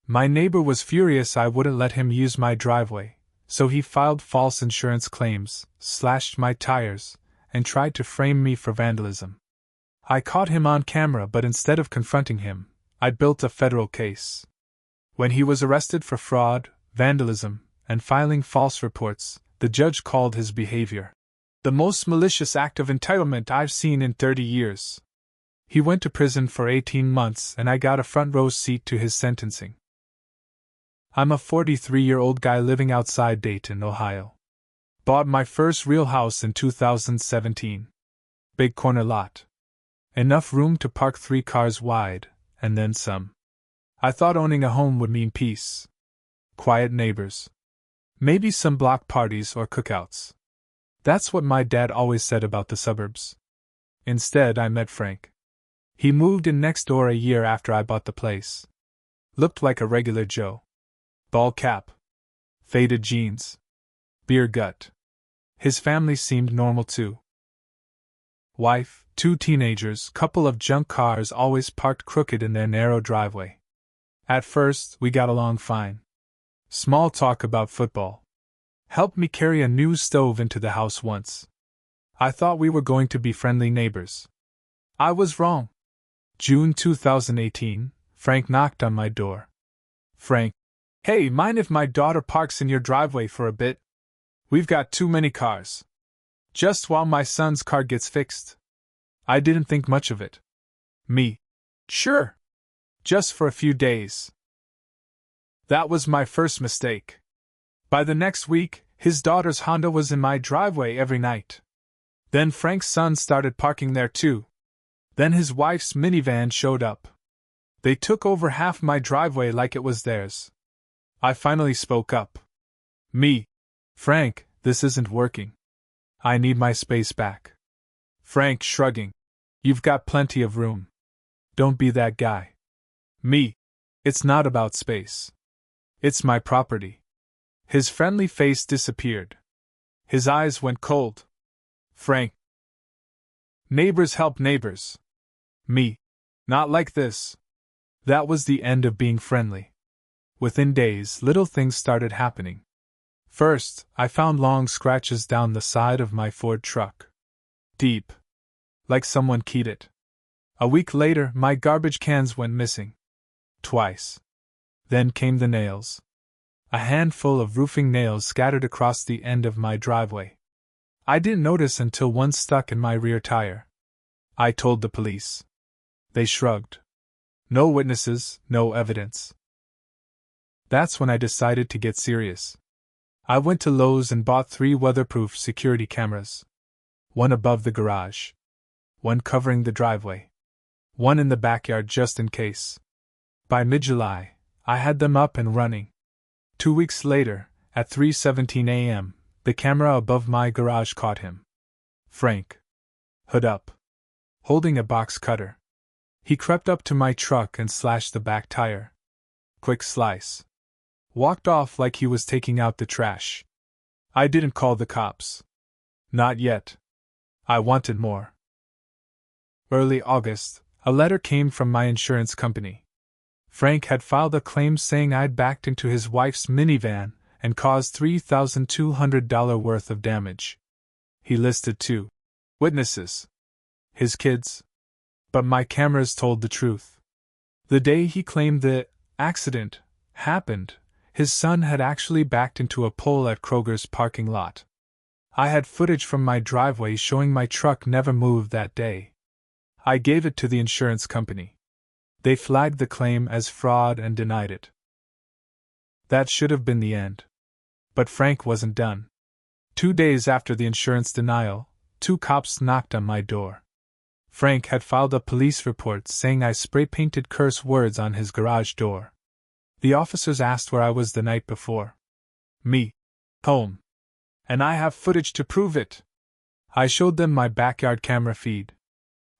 My neighbor was furious I wouldn't let him use my driveway, so he filed false insurance claims, slashed my tires, and tried to frame me for vandalism. I caught him on camera, but instead of confronting him, I built a federal case. When he was arrested for fraud, vandalism, and filing false reports, the judge called his behavior the most malicious act of entitlement I've seen in 30 years. He went to prison for 18 months and I got a front row seat to his sentencing. I'm a 43-year-old guy living outside Dayton, Ohio. Bought my first real house in 2017. Big corner lot. Enough room to park 3 cars wide, and then some. I thought owning a home would mean peace. Quiet neighbors. Maybe some block parties or cookouts. That's what my dad always said about the suburbs. Instead, I met Frank. He moved in next door a year after I bought the place. Looked like a regular Joe. Bald cap. Faded jeans. Beer gut. His family seemed normal too. Wife, 2 teenagers, couple of junk cars always parked crooked in their narrow driveway. At first, we got along fine. Small talk about football. Helped me carry a new stove into the house once. I thought we were going to be friendly neighbors. I was wrong. June 2018, Frank knocked on my door. Frank: "Hey, mind if my daughter parks in your driveway for a bit? We've got too many cars. Just while my son's car gets fixed." I didn't think much of it. Me: "Sure. Just for a few days." That was my first mistake. By the next week, his daughter's Honda was in my driveway every night. Then Frank's son started parking there too. Then his wife's minivan showed up. They took over half my driveway like it was theirs. I finally spoke up. Me: "Frank, this isn't working. I need my space back." Frank shrugging: "You've got plenty of room. Don't be that guy." Me: "It's not about space. It's my property." His friendly face disappeared. His eyes went cold. Frank: "Neighbors help neighbors." Me: "Not like this." That was the end of being friendly. Within days, little things started happening. First, I found long scratches down the side of my Ford truck. Deep. Like someone keyed it. A week later, my garbage cans went missing. Twice. Then came the nails. A handful of roofing nails scattered across the end of my driveway. I didn't notice until one stuck in my rear tire. I told the police. They shrugged. No witnesses, no evidence. That's when I decided to get serious. I went to Lowe's and bought 3 weatherproof security cameras. One above the garage. One covering the driveway. One in the backyard just in case. By mid-July, I had them up and running. 2 weeks later, at 3:17 a.m., the camera above my garage caught him. Frank. Hood up. Holding a box cutter. He crept up to my truck and slashed the back tire. Quick slice. Walked off like he was taking out the trash. I didn't call the cops. Not yet. I wanted more. Early August, a letter came from my insurance company. Frank had filed a claim saying I'd backed into his wife's minivan and caused $3,200 worth of damage. He listed 2 witnesses. His kids. But my cameras told the truth. The day he claimed the accident happened, his son had actually backed into a pole at Kroger's parking lot. I had footage from my driveway showing my truck never moved that day. I gave it to the insurance company. They flagged the claim as fraud and denied it. That should have been the end. But Frank wasn't done. 2 days after the insurance denial, 2 cops knocked on my door. Frank had filed a police report saying I spray-painted curse words on his garage door. The officers asked where I was the night before. Me: "Home. And I have footage to prove it." I showed them my backyard camera feed.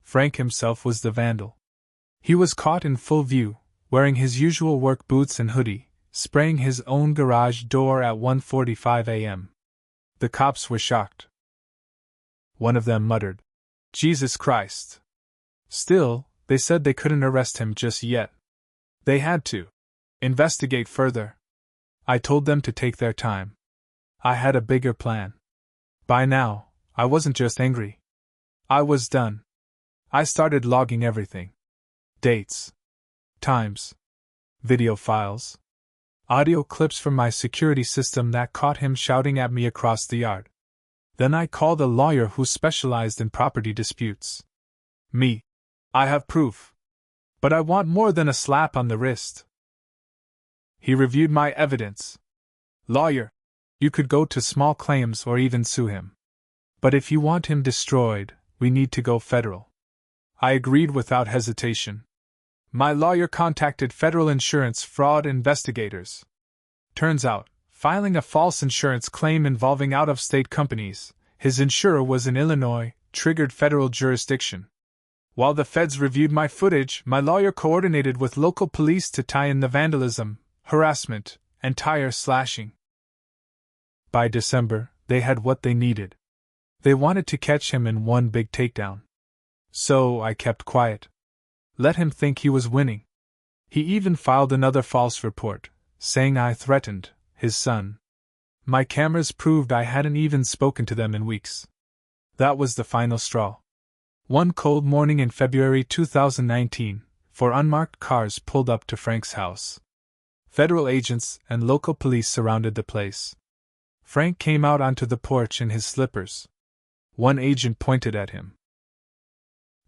Frank himself was the vandal. He was caught in full view, wearing his usual work boots and hoodie, spraying his own garage door at 1:45 a.m. The cops were shocked. One of them muttered, "Jesus Christ." Still, they said they couldn't arrest him just yet. They had to. Investigate further. I told them to take their time. I had a bigger plan. By now, I wasn't just angry. I was done. I started logging everything. Dates. Times. Video files. Audio clips from my security system that caught him shouting at me across the yard. Then I called a lawyer who specialized in property disputes. Me. I have proof. But I want more than a slap on the wrist. He reviewed my evidence. Lawyer, you could go to small claims or even sue him. But if you want him destroyed, we need to go federal. I agreed without hesitation. My lawyer contacted federal insurance fraud investigators. Turns out, filing a false insurance claim involving out-of-state companies, his insurer was in Illinois, triggered federal jurisdiction. While the feds reviewed my footage, my lawyer coordinated with local police to tie in the vandalism, harassment, and tire slashing. By December, they had what they needed. They wanted to catch him in one big takedown. So I kept quiet. Let him think he was winning. He even filed another false report, saying I threatened his son. My cameras proved I hadn't even spoken to them in weeks. That was the final straw. One cold morning in February 2019, 4 unmarked cars pulled up to Frank's house. Federal agents and local police surrounded the place. Frank came out onto the porch in his slippers. One agent pointed at him.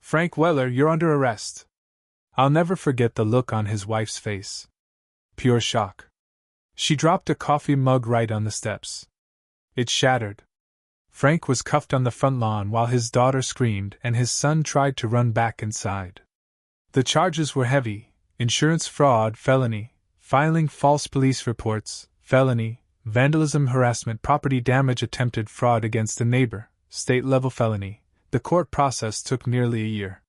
Frank Weller, you're under arrest. I'll never forget the look on his wife's face. Pure shock. She dropped a coffee mug right on the steps. It shattered. Frank was cuffed on the front lawn while his daughter screamed and his son tried to run back inside. The charges were heavy: insurance fraud, felony, filing false police reports, felony, vandalism, harassment, property damage, attempted fraud against a neighbor, state-level felony. The court process took nearly a year.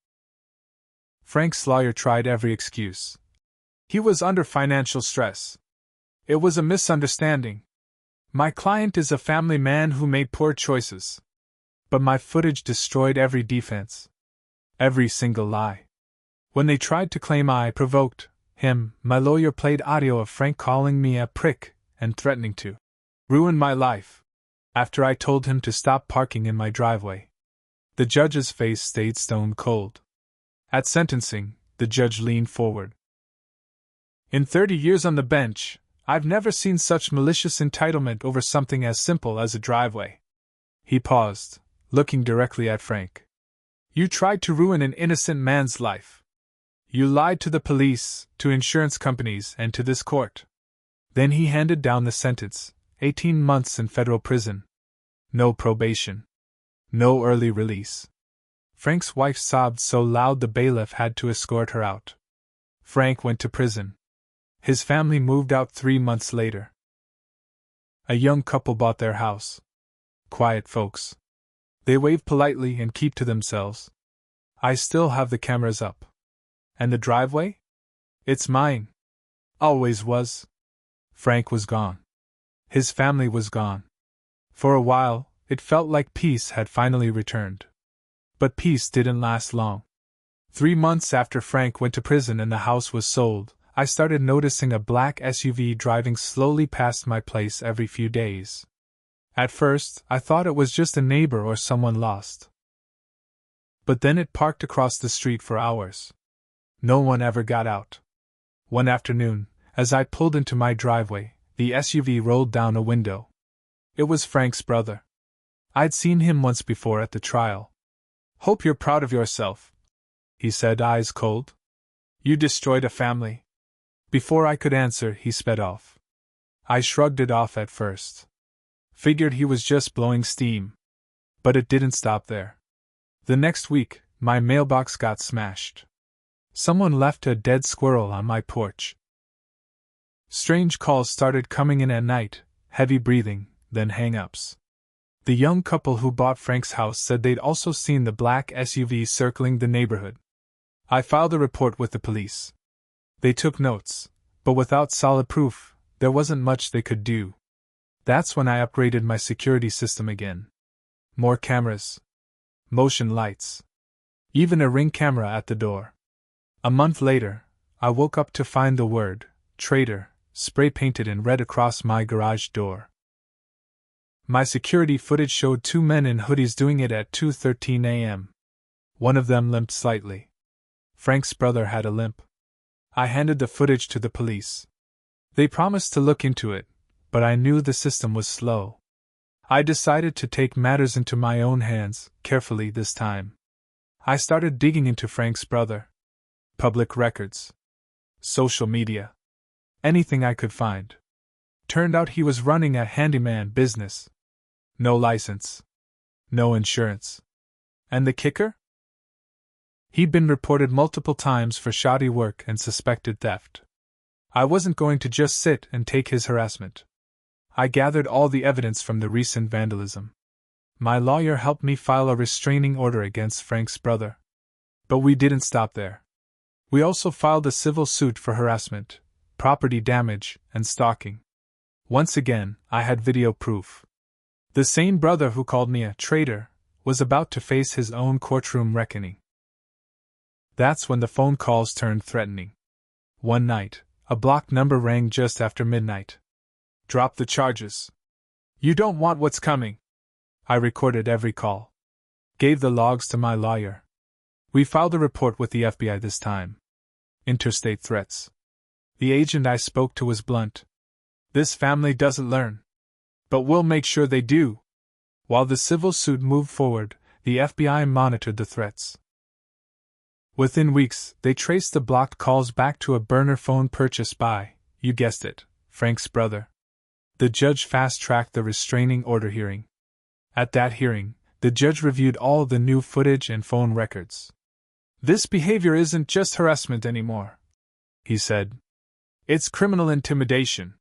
Frank's lawyer tried every excuse. He was under financial stress. It was a misunderstanding. My client is a family man who made poor choices. But my footage destroyed every defense. Every single lie. When they tried to claim I provoked him, my lawyer played audio of Frank calling me a prick and threatening to ruin my life after I told him to stop parking in my driveway. The judge's face stayed stone cold. At sentencing, the judge leaned forward. In 30 years on the bench, I've never seen such malicious entitlement over something as simple as a driveway. He paused, looking directly at Frank. You tried to ruin an innocent man's life. You lied to the police, to insurance companies, and to this court. Then he handed down the sentence: 18 months in federal prison. No probation. No early release. Frank's wife sobbed so loud the bailiff had to escort her out. Frank went to prison. His family moved out 3 months later. A young couple bought their house. Quiet folks. They wave politely and keep to themselves. I still have the cameras up. And the driveway? It's mine. Always was. Frank was gone. His family was gone. For a while, it felt like peace had finally returned. But peace didn't last long. 3 months after Frank went to prison and the house was sold, I started noticing a black SUV driving slowly past my place every few days. At first, I thought it was just a neighbor or someone lost. But then it parked across the street for hours. No one ever got out. One afternoon, as I pulled into my driveway, the SUV rolled down a window. It was Frank's brother. I'd seen him once before at the trial. "Hope you're proud of yourself," he said, eyes cold. "You destroyed a family." Before I could answer, he sped off. I shrugged it off at first. Figured he was just blowing steam. But it didn't stop there. The next week, my mailbox got smashed. Someone left a dead squirrel on my porch. Strange calls started coming in at night, heavy breathing, then hang-ups. The young couple who bought Frank's house said they'd also seen the black SUV circling the neighborhood. I filed a report with the police. They took notes, but without solid proof, there wasn't much they could do. That's when I upgraded my security system again. More cameras. Motion lights. Even a Ring camera at the door. A month later, I woke up to find the word Traitor, spray-painted in red across my garage door. My security footage showed two men in hoodies doing it at 2:13 a.m. One of them limped slightly. Frank's brother had a limp. I handed the footage to the police. They promised to look into it, but I knew the system was slow. I decided to take matters into my own hands, carefully this time. I started digging into Frank's brother. Public records. Social media. Anything I could find. Turned out he was running a handyman business. No license. No insurance. And the kicker? He'd been reported multiple times for shoddy work and suspected theft. I wasn't going to just sit and take his harassment. I gathered all the evidence from the recent vandalism. My lawyer helped me file a restraining order against Frank's brother. But we didn't stop there. We also filed a civil suit for harassment, property damage, and stalking. Once again, I had video proof. The same brother who called me a traitor was about to face his own courtroom reckoning. That's when the phone calls turned threatening. One night, a blocked number rang just after midnight. Drop the charges. You don't want what's coming. I recorded every call. Gave the logs to my lawyer. We filed a report with the FBI this time. Interstate threats. The agent I spoke to was blunt. This family doesn't learn. But we'll make sure they do. While the civil suit moved forward, the FBI monitored the threats. Within weeks, they traced the blocked calls back to a burner phone purchased by, you guessed it, Frank's brother. The judge fast-tracked the restraining order hearing. At that hearing, the judge reviewed all the new footage and phone records. This behavior isn't just harassment anymore, he said. It's criminal intimidation.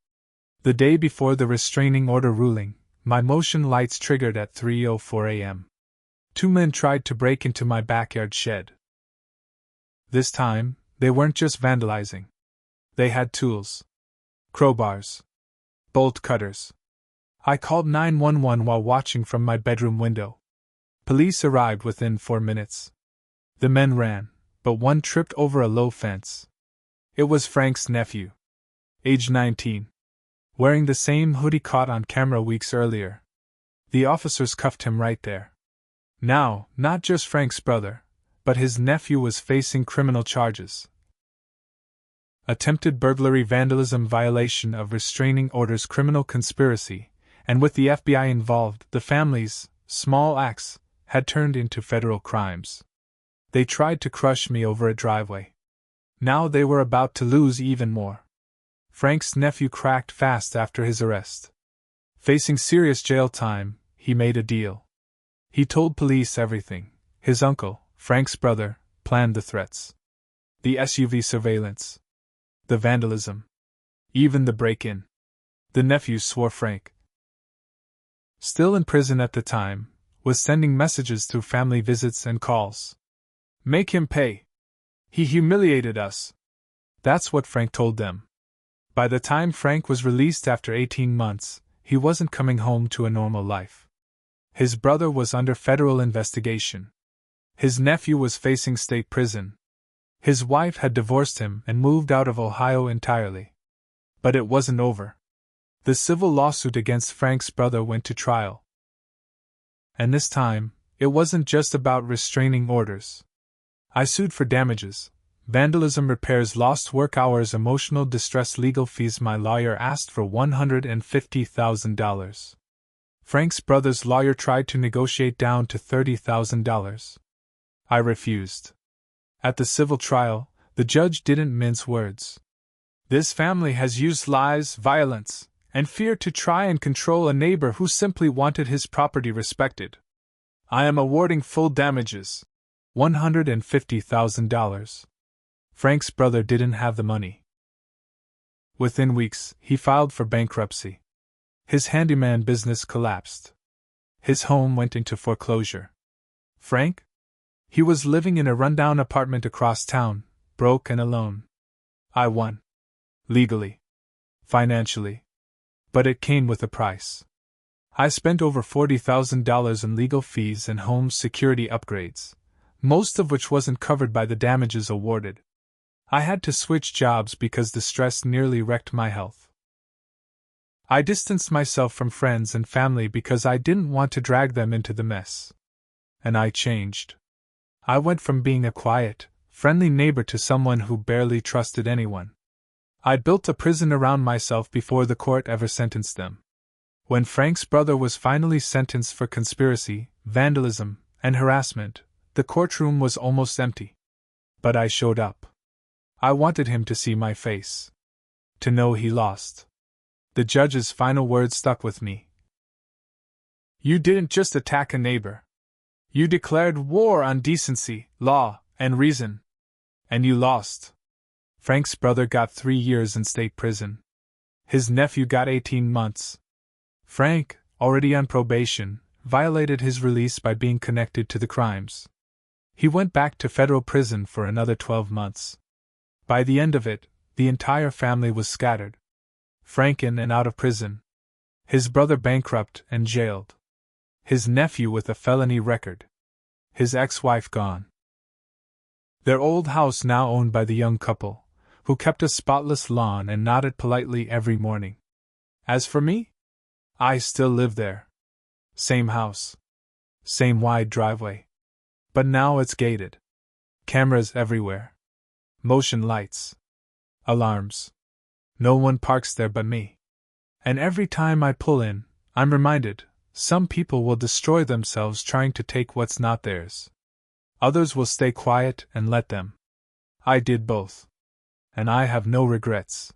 The day before the restraining order ruling, my motion lights triggered at 3:04 a.m. Two men tried to break into my backyard shed. This time, they weren't just vandalizing. They had tools. Crowbars. Bolt cutters. I called 911 while watching from my bedroom window. Police arrived within 4 minutes. The men ran, but one tripped over a low fence. It was Frank's nephew. Age 19. Wearing the same hoodie caught on camera weeks earlier. The officers cuffed him right there. Now, not just Frank's brother, but his nephew was facing criminal charges. Attempted burglary, vandalism, violation of restraining orders, criminal conspiracy, and with the FBI involved, the family's small acts had turned into federal crimes. They tried to crush me over a driveway. Now they were about to lose even more. Frank's nephew cracked fast after his arrest. Facing serious jail time, he made a deal. He told police everything. His uncle, Frank's brother, planned the threats. The SUV surveillance. The vandalism. Even the break-in. The nephew swore Frank, still in prison at the time, was sending messages through family visits and calls. Make him pay. He humiliated us. That's what Frank told them. By the time Frank was released after 18 months, he wasn't coming home to a normal life. His brother was under federal investigation. His nephew was facing state prison. His wife had divorced him and moved out of Ohio entirely. But it wasn't over. The civil lawsuit against Frank's brother went to trial. And this time, it wasn't just about restraining orders. I sued for damages, vandalism, repairs, lost work hours, emotional distress, legal fees. My lawyer asked for $150,000. Frank's brother's lawyer tried to negotiate down to $30,000. I refused. At the civil trial, the judge didn't mince words. This family has used lies, violence, and fear to try and control a neighbor who simply wanted his property respected. I am awarding full damages. $150,000. Frank's brother didn't have the money. Within weeks, he filed for bankruptcy. His handyman business collapsed. His home went into foreclosure. Frank? He was living in a rundown apartment across town, broke and alone. I won. Legally. Financially. But it came with a price. I spent over $40,000 in legal fees and home security upgrades, most of which wasn't covered by the damages awarded. I had to switch jobs because the stress nearly wrecked my health. I distanced myself from friends and family because I didn't want to drag them into the mess. And I changed. I went from being a quiet, friendly neighbor to someone who barely trusted anyone. I built a prison around myself before the court ever sentenced them. When Frank's brother was finally sentenced for conspiracy, vandalism, and harassment, the courtroom was almost empty. But I showed up. I wanted him to see my face. To know he lost. The judge's final words stuck with me. You didn't just attack a neighbor. You declared war on decency, law, and reason. And you lost. Frank's brother got 3 years in state prison. His nephew got 18 months. Frank, already on probation, violated his release by being connected to the crimes. He went back to federal prison for another 12 months. By the end of it, the entire family was scattered. Frank in and out of prison. His brother bankrupt and jailed. His nephew with a felony record. His ex-wife gone. Their old house now owned by the young couple, who kept a spotless lawn and nodded politely every morning. As for me, I still live there. Same house. Same wide driveway. But now it's gated. Cameras everywhere. Motion lights. Alarms. No one parks there but me. And every time I pull in, I'm reminded, some people will destroy themselves trying to take what's not theirs. Others will stay quiet and let them. I did both. And I have no regrets.